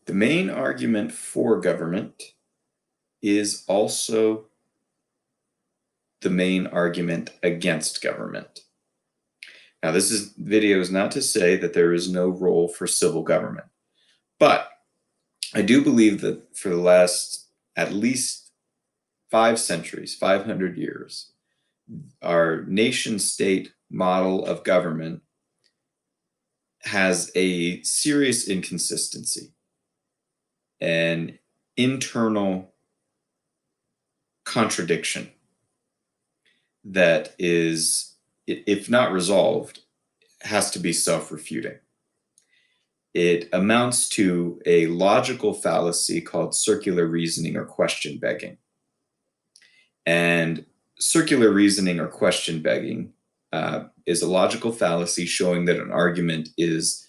The main argument for government is also the main argument against government. Now, this video is not to say that there is no role for civil government, but I do believe that for the last at least 5 centuries, 500 years, our nation-state model of government has a serious inconsistency, an internal contradiction that is, if not resolved, has to be self-refuting. It amounts to a logical fallacy called circular reasoning or question begging. And circular reasoning or question begging is a logical fallacy showing that an argument is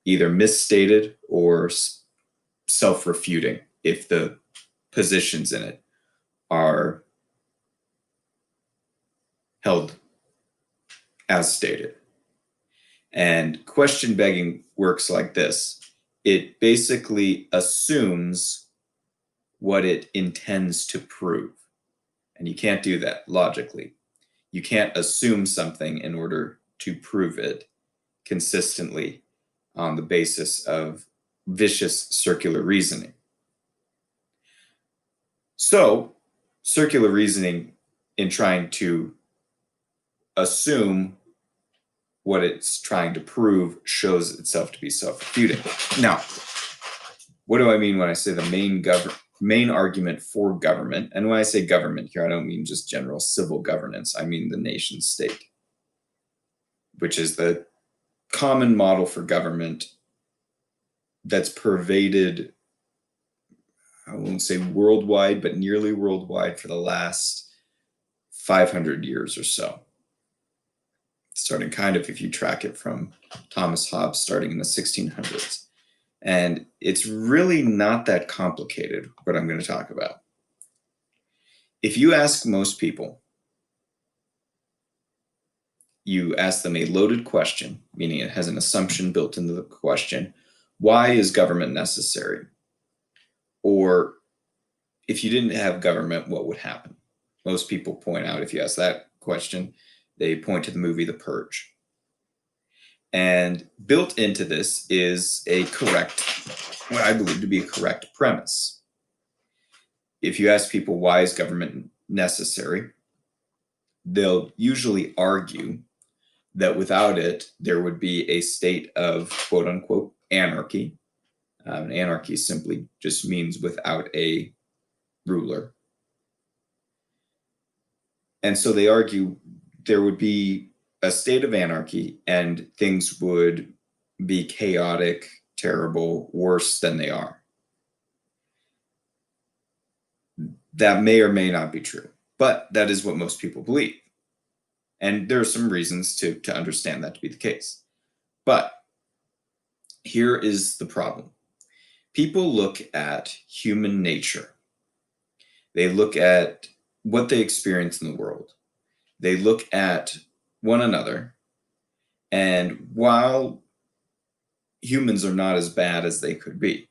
either misstated or self-refuting if the positions in it are held as stated. And question begging works like this. It basically assumes what it intends to prove. And you can't do that logically. You can't assume something in order to prove it consistently on the basis of vicious circular reasoning. So, circular reasoning in trying to assume what it's trying to prove shows itself to be self-refuting. Now, what do I mean when I say the main argument for government? And when I say government here, I don't mean just general civil governance. I mean the nation state, which is the common model for government that's pervaded, I won't say worldwide, but nearly worldwide for the last 500 years or so. Starting kind of, if you track it from Thomas Hobbes, starting in the 1600s. And it's really not that complicated, what I'm going to talk about. If you ask most people, you ask them a loaded question, meaning it has an assumption built into the question, why is government necessary? Or if you didn't have government, what would happen? Most people point out, if you ask that question, they point to the movie The Purge. And built into this is a correct, what I believe to be a correct premise. If you ask people why is government necessary, they'll usually argue that without it, there would be a state of quote unquote anarchy. Anarchy simply just means without a ruler. And so they argue there would be a state of anarchy and things would be chaotic, terrible, worse than they are. That may or may not be true, but that is what most people believe. And there are some reasons to understand that to be the case. But here is the problem. People look at human nature. They look at what they experience in the world. They look at one another. And while humans are not as bad as they could be,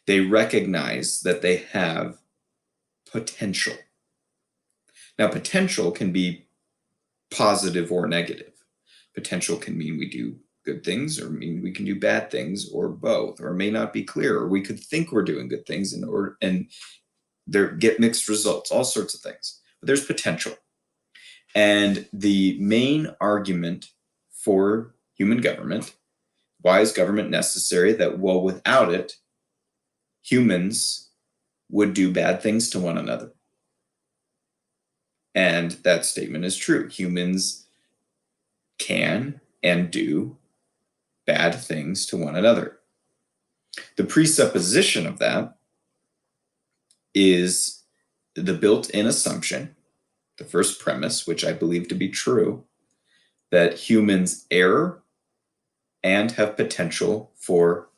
they recognize that they have potential. Now, potential can be positive or negative. Potential can mean we do good things or mean we can do bad things or both, or it may not be clear, or we could think we're doing good things and there get mixed results, all sorts of things. But there's potential. And the main argument for human government, why is government necessary? That, well, without it, humans would do bad things to one another. And that statement is true. Humans can and do bad things to one another. The presupposition of that is the built-in assumption, the first premise, which I believe to be true, that humans err and have potential for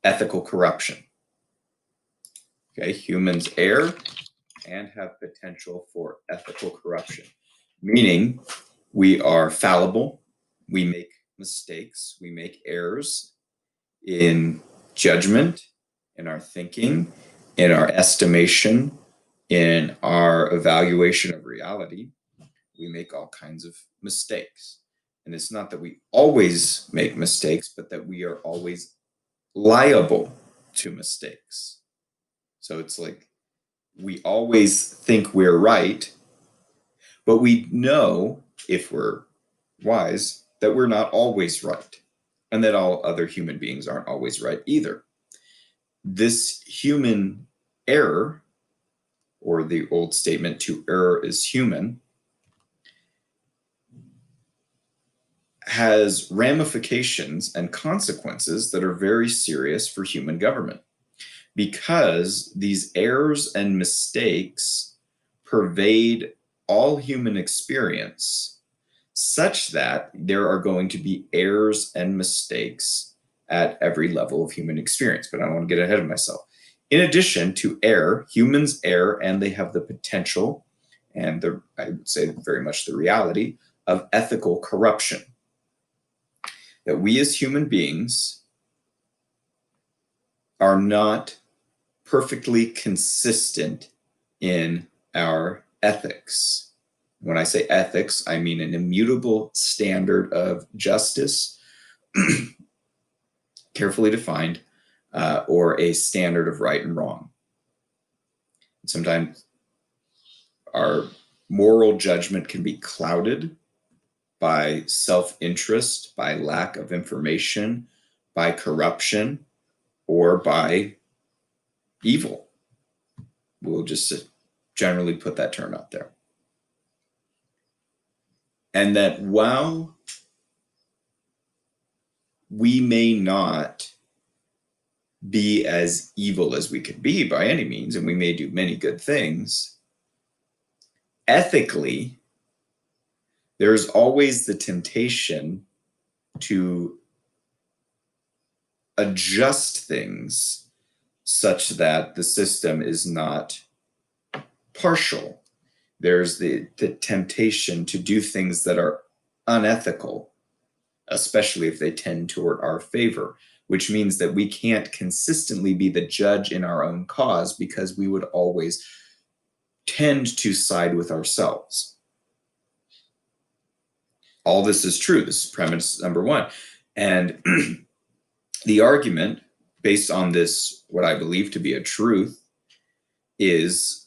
ethical corruption. Okay, humans err and have potential for ethical corruption, meaning we are fallible, we make mistakes, we make errors in judgment, in our thinking, in our estimation, in our evaluation of reality, we make all kinds of mistakes. And it's not that we always make mistakes, but that we are always liable to mistakes. So it's like we always think we're right, but we know, if we're wise, that we're not always right, and that all other human beings aren't always right either. This human error, or the old statement, to err is human, has ramifications and consequences that are very serious for human government, because these errors and mistakes pervade all human experience, such that there are going to be errors and mistakes at every level of human experience. But I don't want to get ahead of myself. In addition to error, humans err, and they have the potential, and I would say very much the reality, of ethical corruption. That we as human beings are not perfectly consistent in our ethics. When I say ethics, I mean an immutable standard of justice, carefully defined, or a standard of right and wrong. Sometimes our moral judgment can be clouded by self-interest, by lack of information, by corruption, or by evil. We'll just generally put that term out there. And that while we may not be as evil as we could be by any means, and we may do many good things, ethically, there's always the temptation to adjust things such that the system is not partial. There's the temptation to do things that are unethical, especially if they tend toward our favor, which means that we can't consistently be the judge in our own cause, because we would always tend to side with ourselves. All this is true. This is premise number one. And the argument, based on this, what I believe to be a truth, is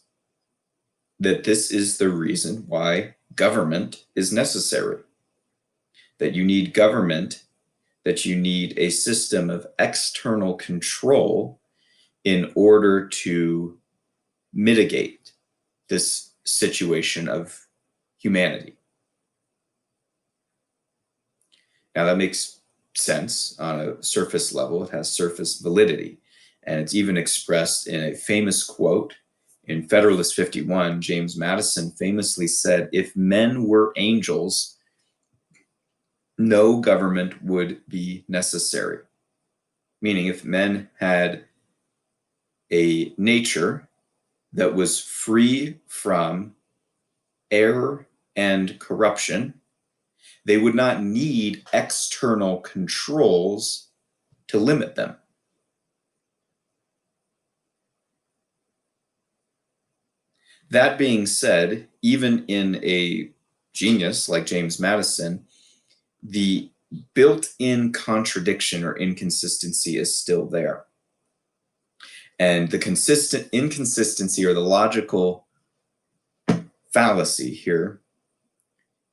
that this is the reason why government is necessary. That you need government, that you need a system of external control in order to mitigate this situation of humanity. Now that makes sense on a surface level. It has surface validity. And it's even expressed in a famous quote in Federalist 51. James Madison famously said, "If men were angels, no government would be necessary." Meaning, if men had a nature that was free from error and corruption, they would not need external controls to limit them. That being said, even in a genius like James Madison, the built-in contradiction or inconsistency is still there. And the inconsistency, or the logical fallacy here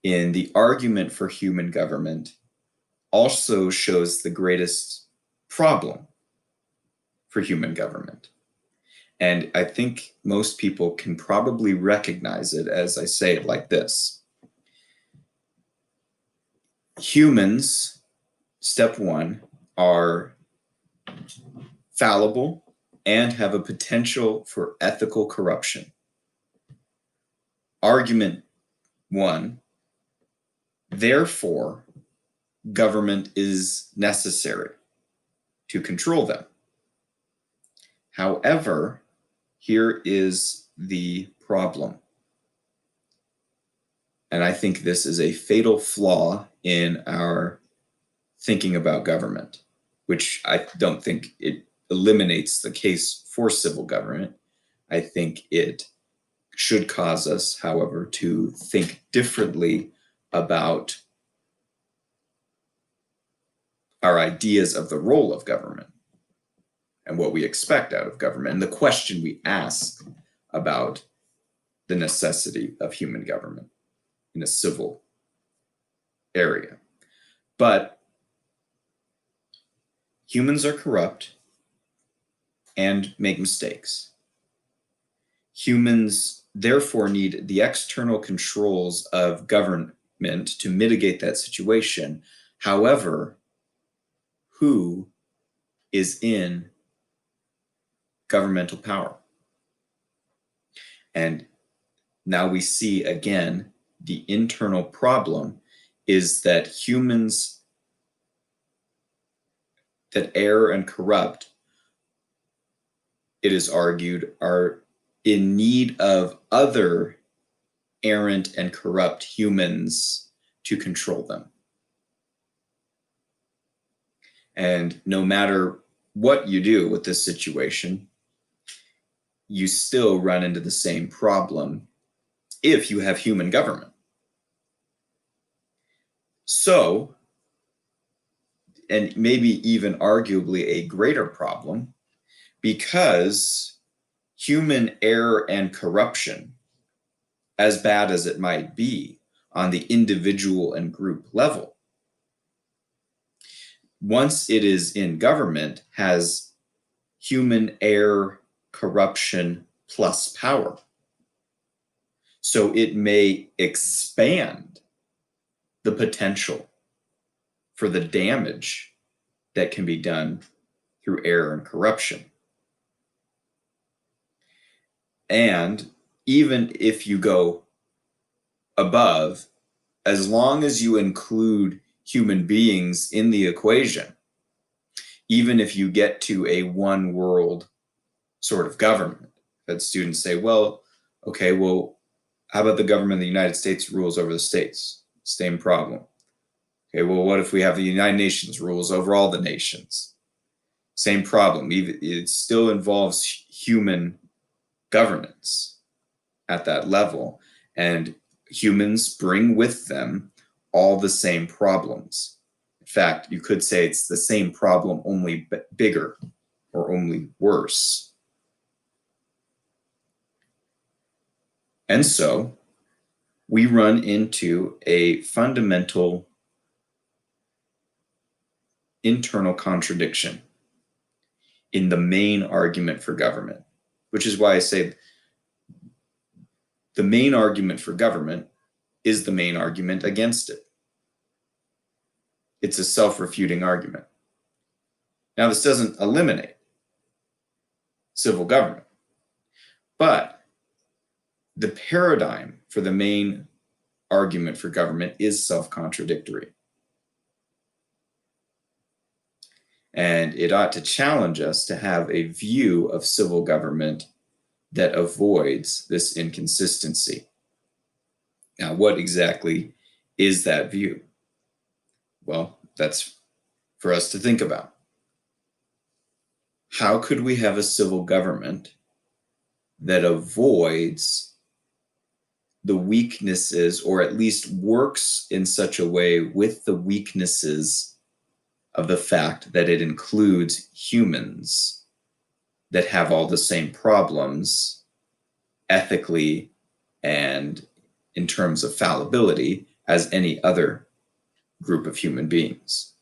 in the argument for human government, also shows the greatest problem for human government. And I think most people can probably recognize it as I say it like this. Humans, step one, are fallible and have a potential for ethical corruption. Argument one, therefore, government is necessary to control them. However, here is the problem. And I think this is a fatal flaw in our thinking about government, which I don't think it eliminates the case for civil government. I think it should cause us, however, to think differently about our ideas of the role of government and what we expect out of government, and the question we ask about the necessity of human government in a civil area. But humans are corrupt and make mistakes. Humans therefore need the external controls of government to mitigate that situation. However, who is in governmental power? And now we see again the internal problem is that humans that err and corrupt, it is argued, are in need of other errant and corrupt humans to control them. And no matter what you do with this situation, you still run into the same problem if you have human government. So, and maybe even arguably a greater problem, because human error and corruption, as bad as it might be on the individual and group level, once it is in government, has human error, corruption plus power. So it may expand the potential for the damage that can be done through error and corruption. And even if you go above, as long as you include human beings in the equation, even if you get to a one world sort of government, that students say, well, okay, well, how about the government of the United States rules over the states? Same problem. Okay, well, what if we have the United Nations rules over all the nations? Same problem. It still involves human governance at that level. And humans bring with them all the same problems. In fact, you could say it's the same problem, only bigger or only worse. And so we run into a fundamental internal contradiction in the main argument for government, which is why I say the main argument for government is the main argument against it. It's a self-refuting argument. Now, this doesn't eliminate civil government, but the paradigm for the main argument for government is self-contradictory. And it ought to challenge us to have a view of civil government that avoids this inconsistency. Now, what exactly is that view? Well, that's for us to think about. How could we have a civil government that avoids the weaknesses, or at least works in such a way with the weaknesses of the fact that it includes humans that have all the same problems ethically and in terms of fallibility as any other group of human beings?